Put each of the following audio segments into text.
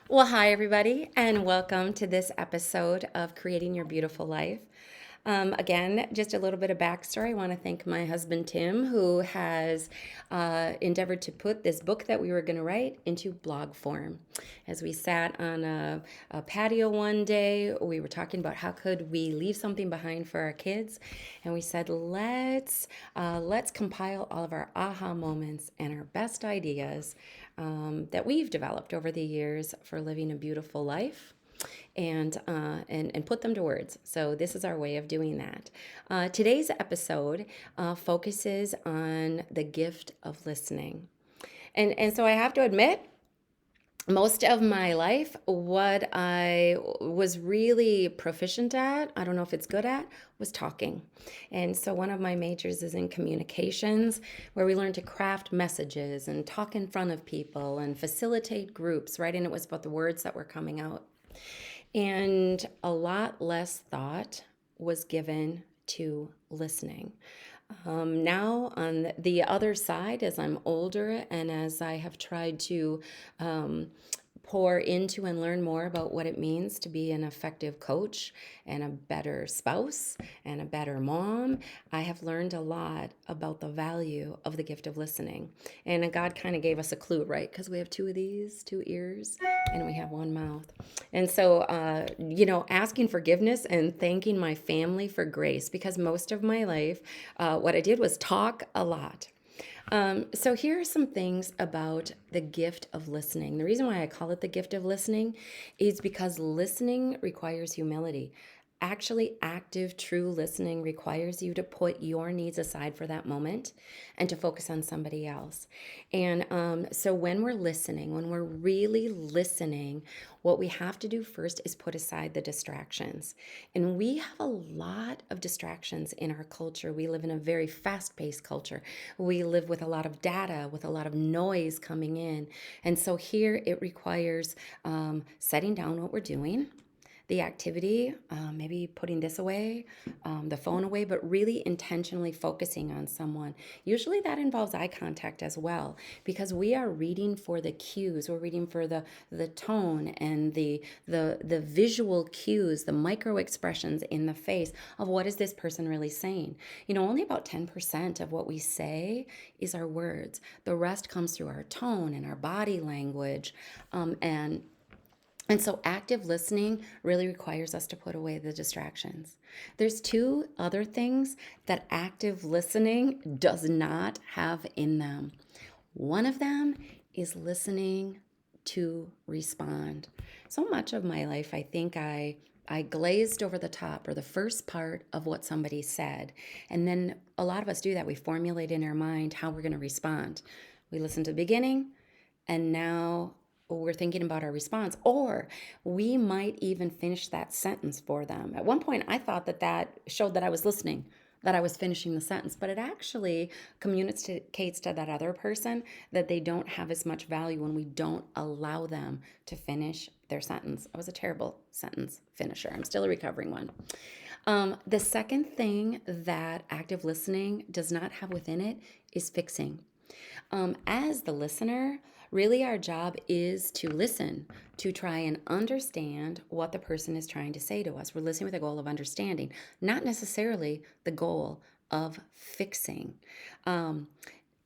Well, hi, everybody, and welcome to this episode of Creating Your Beautiful Life. Again, just a little bit of backstory. I want to thank my husband, Tim, who has endeavored to put this book that we were going to write into blog form. As we sat on a patio one day, we were talking about how could we leave something behind for our kids, and we said, let's compile all of our aha moments and our best ideas that we've developed over the years for living a beautiful life and put them to words. So this is our way of doing that. Today's episode focuses on the gift of listening. And so I have to admit, most of my life, what I was really proficient at, I don't know if it's good at, was talking. And so one of my majors is in communications, where we learn to craft messages and talk in front of people and facilitate groups, right? And it was about the words that were coming out. And a lot less thought was given to listening. Now, on the other side, as I'm older and as I have tried to pour into and learn more about what it means to be an effective coach and a better spouse and a better mom, I have learned a lot about the value of the gift of listening. And God kind of gave us a clue, right? Because we have two of these, two ears, and we have one mouth. And so, asking forgiveness and thanking my family for grace, because most of my life, what I did was talk a lot. So here are some things about the gift of listening. The reason why I call it the gift of listening is because listening requires humility. Actually, active, true listening requires you to put your needs aside for that moment and to focus on somebody else. And so, when we're listening, when we're really listening, what we have to do first is put aside the distractions. And we have a lot of distractions in our culture. We live in a very fast paced culture. We live with a lot of data, with a lot of noise coming in. And so, here it requires setting down what we're doing, the activity, maybe putting this away, the phone away, but really intentionally focusing on someone. Usually that involves eye contact as well, because we are reading for the cues. We're reading for the tone and the visual cues, the micro expressions in the face of what is this person really saying. Only about 10% of what we say is our words. The rest comes through our tone and our body language, and so active listening really requires us to put away the distractions. There's two other things that active listening does not have in them. One of them is listening to respond. So much of my life, I think I glazed over the top or the first part of what somebody said. And then a lot of us do that. We formulate in our mind how we're going to respond. We listen to the beginning, and now we're thinking about our response, or we might even finish that sentence for them. At one point, I thought that showed that I was listening, that I was finishing the sentence, but it actually communicates to that other person that they don't have as much value when we don't allow them to finish their sentence. I was a terrible sentence finisher. I'm still a recovering one. The second thing that active listening does not have within it is fixing. As the listener, really our job is to listen, to try and understand what the person is trying to say to us. We're listening with a goal of understanding, not necessarily the goal of fixing. Um,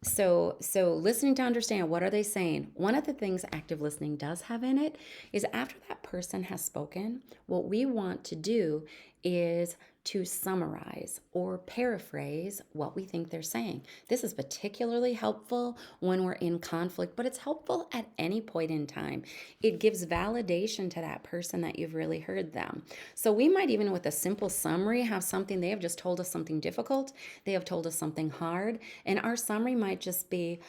so listening to understand what are they saying. One of the things active listening does have in it is after that person has spoken, what we want to do is to summarize or paraphrase what we think they're saying. This is particularly helpful when we're in conflict, but it's helpful at any point in time. It gives validation to that person that you've really heard them. So we might even with a simple summary have something, they have just told us something difficult, they have told us something hard, and our summary might just be,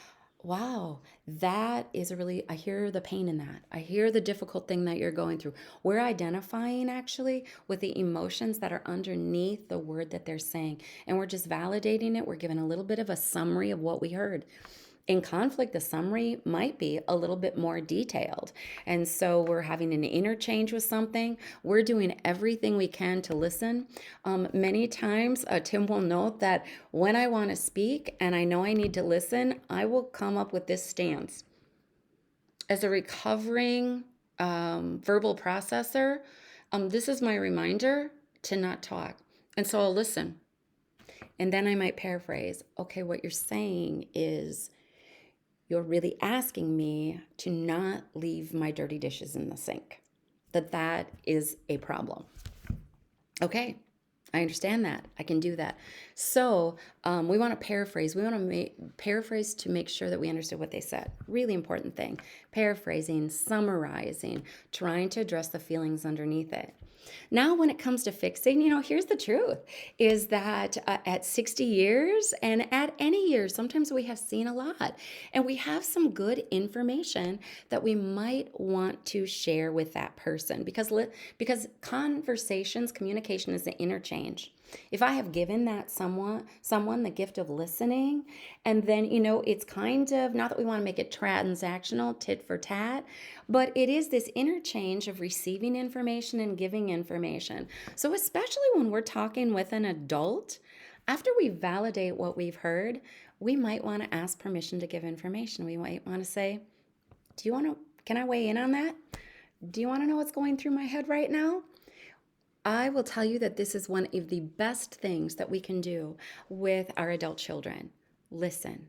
wow, that is I hear the pain in that. I hear the difficult thing that you're going through. We're identifying actually with the emotions that are underneath the word that they're saying. And we're just validating it. We're giving a little bit of a summary of what we heard. In conflict, the summary might be a little bit more detailed. And so we're having an interchange with something. We're doing everything we can to listen. Many times, Tim will note that when I want to speak and I know I need to listen, I will come up with this stance. As a recovering verbal processor, this is my reminder to not talk. And so I'll listen. And then I might paraphrase, okay, what you're saying is you're really asking me to not leave my dirty dishes in the sink, that is a problem. Okay, I understand that. I can do that. So we want to paraphrase. We want to paraphrase to make sure that we understood what they said. Really important thing. Paraphrasing, summarizing, trying to address the feelings underneath it. Now, when it comes to fixing, here's the truth is that at 60 years and at any year, sometimes we have seen a lot and we have some good information that we might want to share with that person because conversations, communication is an interchange. If I have given that someone the gift of listening, and then it's kind of not that we want to make it transactional, tit for tat, but it is this interchange of receiving information and giving information. So especially when we're talking with an adult, after we validate what we've heard, we might want to ask permission to give information. We might want to say, can I weigh in on that? Do you want to know what's going through my head right now? I will tell you that this is one of the best things that we can do with our adult children. Listen,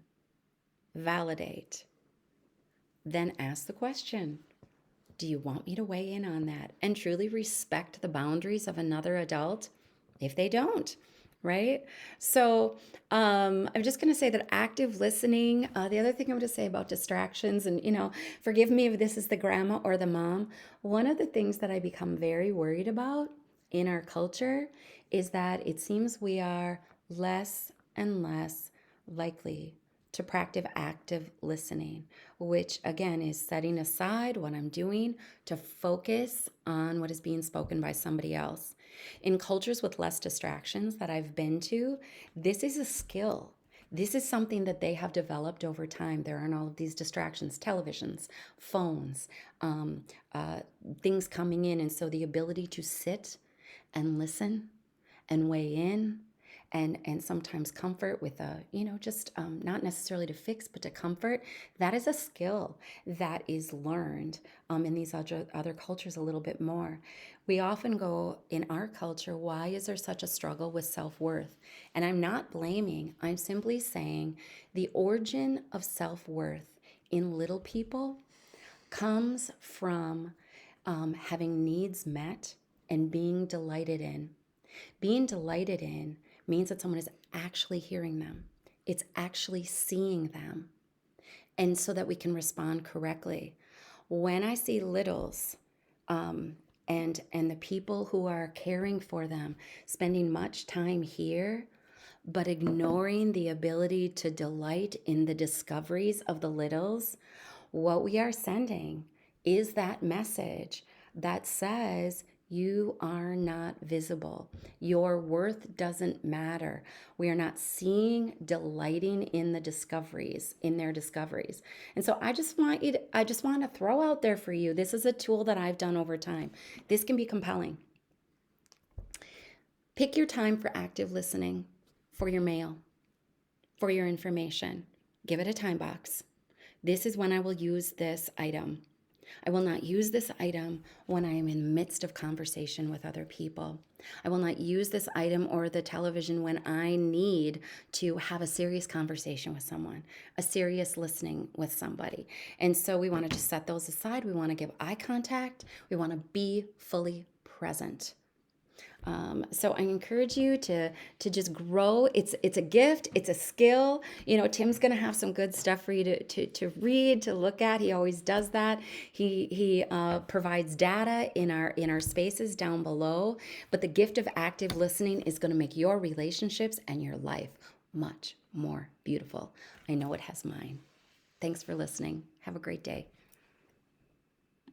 validate, then ask the question. Do you want me to weigh in on that? And truly respect the boundaries of another adult if they don't, right? So I'm just going to say that active listening, the other thing I'm going to say about distractions, and, forgive me if this is the grandma or the mom, one of the things that I become very worried about in our culture is that it seems we are less and less likely to practice active listening, which again is setting aside what I'm doing to focus on what is being spoken by somebody else. In cultures with less distractions that I've been to, this is a skill. This is something that they have developed over time. There aren't all of these distractions, televisions, phones, um, uh, things coming in. And so the ability to sit and listen and weigh in and sometimes comfort with just not necessarily to fix but to comfort, that is a skill that is learned in these other cultures a little bit more. We often go in our culture, why is there such a struggle with self-worth? And I'm not blaming, I'm simply saying the origin of self-worth in little people comes from having needs met and being delighted in. Being delighted in means that someone is actually hearing them, it's actually seeing them, and so that we can respond correctly. When I see littles, and the people who are caring for them spending much time here, but ignoring the ability to delight in the discoveries of the littles, what we are sending is that message that says, you are not visible. Your worth doesn't matter. We are not seeing, delighting in the discoveries, in their discoveries. And so I just want to throw out there for you. This is a tool that I've done over time. This can be compelling. Pick your time for active listening, for your mail, for your information. Give it a time box. This is when I will use this item. I will not use this item when I am in the midst of conversation with other people. I will not use this item or the television when I need to have a serious conversation with someone, a serious listening with somebody. And so we want to just set those aside. We want to give eye contact. We want to be fully present. So I encourage you to just grow. It's a gift. It's a skill. Tim's going to have some good stuff for you to read, to look at. He always does that. He provides data in our spaces down below. But the gift of active listening is going to make your relationships and your life much more beautiful. I know it has mine. Thanks for listening. Have a great day.